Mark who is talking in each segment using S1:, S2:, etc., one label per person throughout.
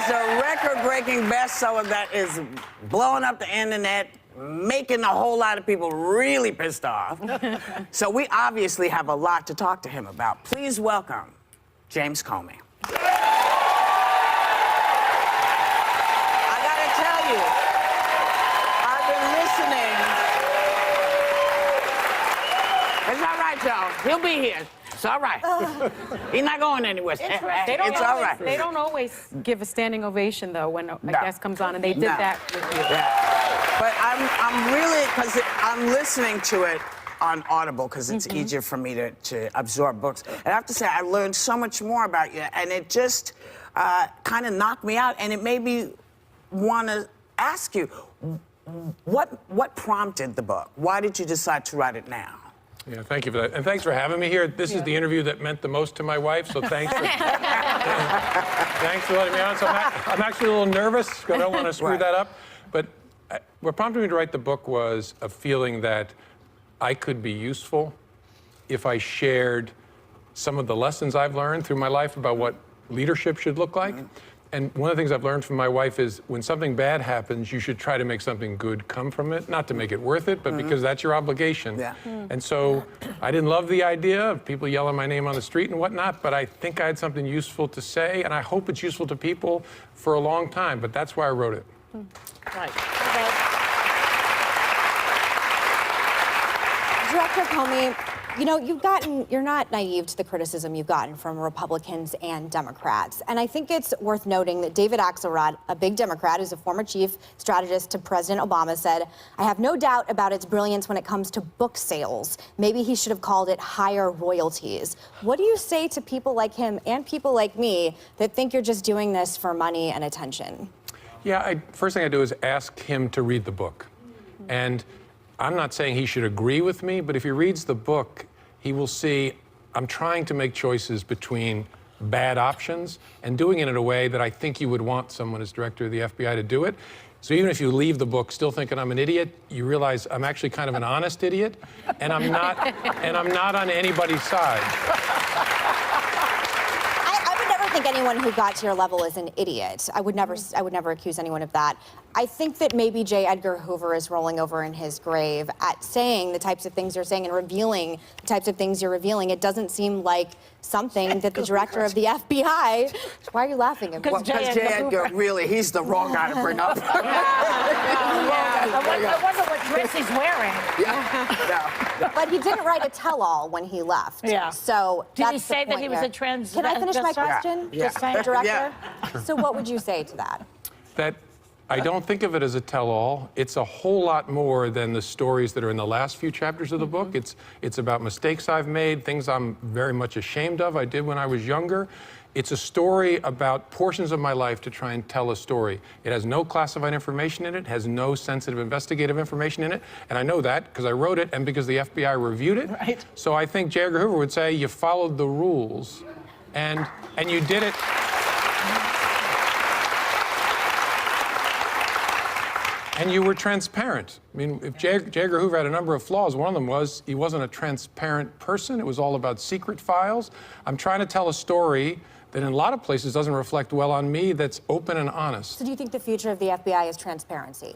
S1: is a record-breaking bestseller that is blowing up the internet, making a whole lot of people really pissed off. So we obviously have a lot to talk to him about. Please welcome James Comey. I gotta tell you, I've been listening. It's all right, y'all. He'll be here. It's all right. He's not going anywhere. It's all right.
S2: They don't always give a standing ovation, though, when a guest comes on, and they did that with you.
S1: Yeah. But I'm really, because I'm listening to it on Audible, because it's easier for me to absorb books. And I have to say, I learned so much more about you, and it just kind of knocked me out, and it made me want to ask you, what prompted the book? Why did you decide to write it now?
S3: Yeah, thank you for that. And thanks for having me here. This is the interview that meant the most to my wife, so thanks for, thanks for letting me on. So I'm actually a little nervous, because I don't want to screw that up. But what prompted me to write the book was a feeling that I could be useful if I shared some of the lessons I've learned through my life about what leadership should look like. And one of the things I've learned from my wife is when something bad happens, you should try to make something good come from it. Not to make it worth it, but because that's your obligation.
S1: Yeah.
S3: And so I didn't love the idea of people yelling my name on the street and whatnot, but I think I had something useful to say, and I hope it's useful to people for a long time, but that's why I wrote it.
S4: Right.
S5: Director Comey, you know, you're not naive to the criticism you've gotten from Republicans and Democrats. And I think it's worth noting that David Axelrod, a big Democrat who's a former chief strategist to President Obama, said, "I have no doubt about its brilliance when it comes to book sales. Maybe he should have called it higher royalties." What do you say to people like him and people like me that think you're just doing this for money and attention?
S3: Yeah, first thing I do is ask him to read the book. And I'm not saying he should agree with me, but if he reads the book, he will see I'm trying to make choices between bad options and doing it in a way that I think you would want someone as director of the FBI to do it. So even if you leave the book still thinking I'm an idiot, you realize I'm actually kind of an honest idiot, and I'm not on anybody's side.
S5: I think anyone who got to your level is an idiot. I would never accuse anyone of that. I think that maybe J. Edgar Hoover is rolling over in his grave at saying the types of things you're saying and revealing the types of things you're revealing. It doesn't seem like something that the director of the FBI. Why are you laughing?
S1: Because J. Edgar, really, he's the wrong guy to bring up.
S4: I wonder what dress he's wearing.
S5: But he didn't write a tell-all when he left.
S4: Yeah.
S5: So
S4: did
S5: that's
S4: he say that he was a trans?
S5: Can I finish my question?
S1: Yeah.
S5: Just saying, director. So what would you say to that?
S3: That I don't think of it as a tell-all. It's a whole lot more than the stories that are in the last few chapters of the book. It's about mistakes I've made, things I'm very much ashamed of I did when I was younger. It's a story about portions of my life to try and tell a story. It has no classified information in it, has no sensitive investigative information in it, and I know that because I wrote it and because the FBI reviewed it.
S4: Right.
S3: So I think J. Edgar Hoover would say you followed the rules and you did it. And you were transparent. I mean, if J. Edgar Hoover had a number of flaws, one of them was he wasn't a transparent person. It was all about secret files. I'm trying to tell a story that in a lot of places doesn't reflect well on me, that's open and honest.
S5: So do you think the future of the FBI is transparency?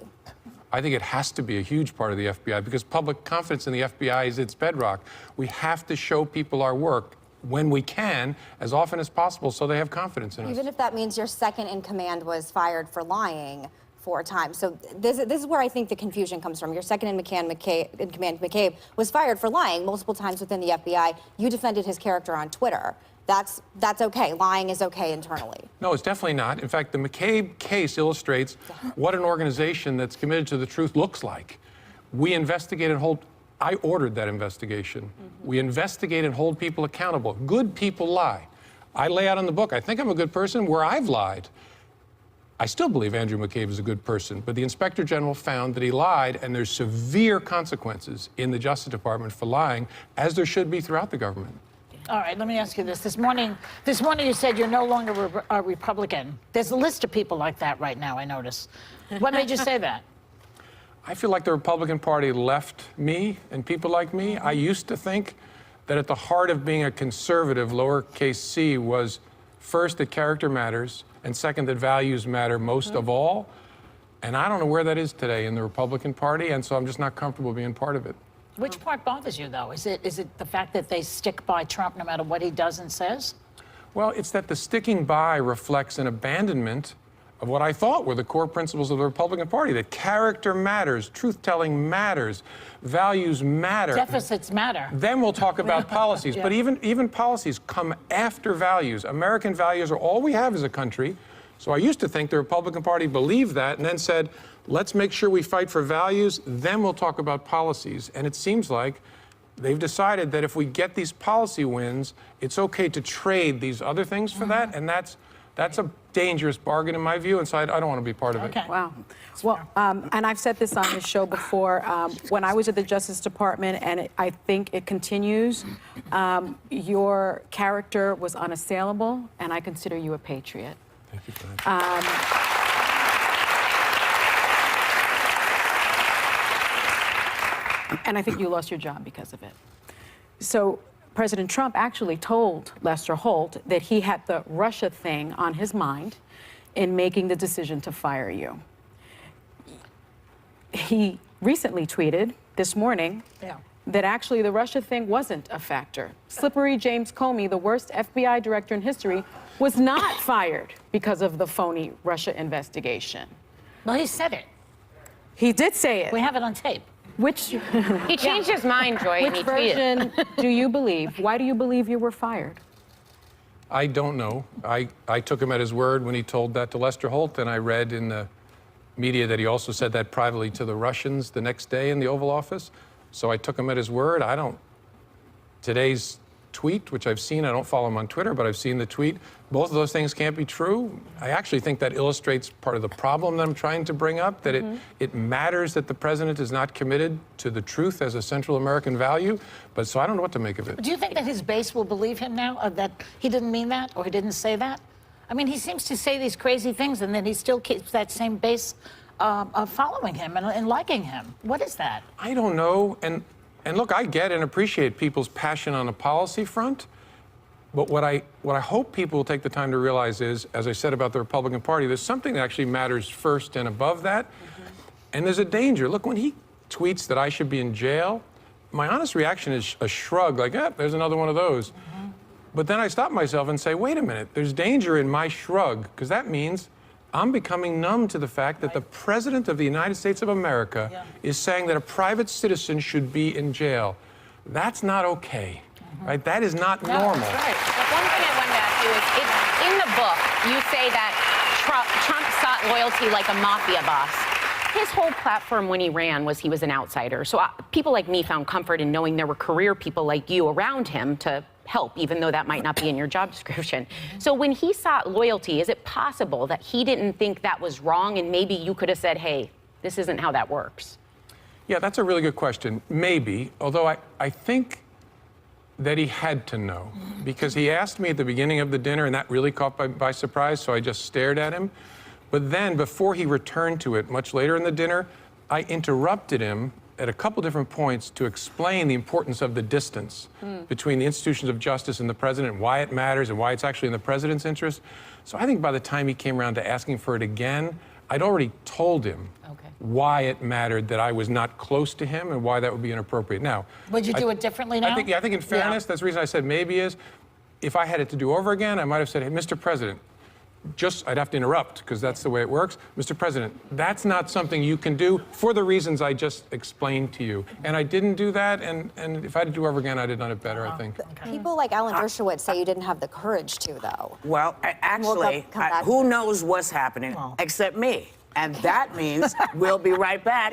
S3: I think it has to be a huge part of the FBI because public confidence in the FBI is its bedrock. We have to show people our work when we can, as often as possible, so they have confidence in us.
S5: Even if that means your second in command was fired for lying 4 times. So this is where I think the confusion comes from. Your second in command, McCabe, was fired for lying multiple times within the FBI. You defended his character on Twitter. That's okay. Lying is okay internally.
S3: No, it's definitely not. In fact, the McCabe case illustrates what an organization that's committed to the truth looks like. We investigate and hold. I ordered that investigation. We investigate and hold people accountable. Good people lie. I lay out in the book, I think I'm a good person where I've lied. I still believe Andrew McCabe is a good person, but the Inspector General found that he lied, and there's severe consequences in the Justice Department for lying, as there should be throughout the government.
S4: All right, let me ask you this. This morning you said you're no longer a Republican. There's a list of people like that right now, I notice. What made you say that?
S3: I feel like the Republican Party left me and people like me. I used to think that at the heart of being a conservative, lowercase c, was first that character matters, and second, that values matter most of all. And I don't know where that is today in the Republican Party, and so I'm just not comfortable being part of it.
S4: Which part bothers you, though? Is it the fact that they stick by Trump no matter what he does and says?
S3: Well, it's that the sticking by reflects an abandonment of what I thought were the core principles of the Republican Party, that character matters, truth-telling matters, values matter.
S4: Deficits matter.
S3: Then we'll talk about policies.
S4: Yeah.
S3: But even policies come after values. American values are all we have as a country. So I used to think the Republican Party believed that and then said, let's make sure we fight for values, then we'll talk about policies. And it seems like they've decided that if we get these policy wins, it's okay to trade these other things for that, and that's a dangerous bargain in my view, and so I don't want to be part of it.
S4: Okay.
S2: Wow. Well, and I've said this on this show before, when I was at the Justice Department, and I think it continues, your character was unassailable, and I consider you a patriot.
S3: Thank you for that.
S2: And I think you lost your job because of it. So President Trump actually told Lester Holt that he had the Russia thing on his mind in making the decision to fire you. He recently tweeted this morning that actually the Russia thing wasn't a factor. Slippery James Comey, the worst FBI director in history, was not fired because of the phony Russia investigation.
S4: Well, he said it.
S2: He did say it.
S4: We have it on tape.
S2: Which
S6: He changed his mind, Joy, and
S2: which
S6: he tweeted.
S2: version do you believe? Why do you believe you were fired?
S3: I don't know. I took him at his word when he told that to Lester Holt, and I read in the media that he also said that privately to the Russians the next day in the Oval Office. So I took him at his word. Today's tweet, which I've seen, I don't follow him on Twitter, but I've seen the tweet. Both of those things can't be true. I actually think that illustrates part of the problem that I'm trying to bring up, that it matters that the president is not committed to the truth as a Central American value. But so I don't know what to make of it.
S4: Do you think that his base will believe him now, or that he didn't mean that, or he didn't say that? I mean, he seems to say these crazy things, and then he still keeps that same base of following him and liking him. What is that?
S3: I don't know. And look, I get and appreciate people's passion on the policy front. But what I hope people will take the time to realize is, as I said about the Republican Party, there's something that actually matters first and above that. And there's a danger. Look, when he tweets that I should be in jail, my honest reaction is a shrug, like, there's another one of those. But then I stop myself and say, wait a minute, there's danger in my shrug, because that means I'm becoming numb to the fact that the President of the United States of America is saying that a private citizen should be in jail. That's not okay, right? That is not normal.
S4: That's right.
S6: But one thing I wanted to ask you is, in the book, you say that Trump sought loyalty like a mafia boss. His whole platform when he ran was he was an outsider. So people like me found comfort in knowing there were career people like you around him to help, even though that might not be in your job description. So when he sought loyalty, is it possible that he didn't think that was wrong, and maybe you could have said, hey, this isn't how that works?
S3: Yeah, that's a really good question. Maybe, although I think that he had to know, because he asked me at the beginning of the dinner, and that really caught by surprise, so I just stared at him. But then, before he returned to it, much later in the dinner, I interrupted him at a couple different points to explain the importance of the distance between the institutions of justice and the president, why it matters and why it's actually in the president's interest. So I think by the time he came around to asking for it again, I'd already told him why it mattered that I was not close to him and why that would be inappropriate. Now,
S4: Would you do it differently now?
S3: I think in fairness, that's the reason I said maybe is, if I had it to do over again, I might have said, hey, Mr. President, I'd have to interrupt, because that's the way it works. Mr. President, that's not something you can do for the reasons I just explained to you. And I didn't do that, and if I had to do over again, I'd have done it better, I think.
S5: People like Alan Dershowitz say you didn't have the courage to, though.
S1: Well, actually,
S5: come back
S1: who
S5: to
S1: knows what's happening except me? And that means we'll be right back.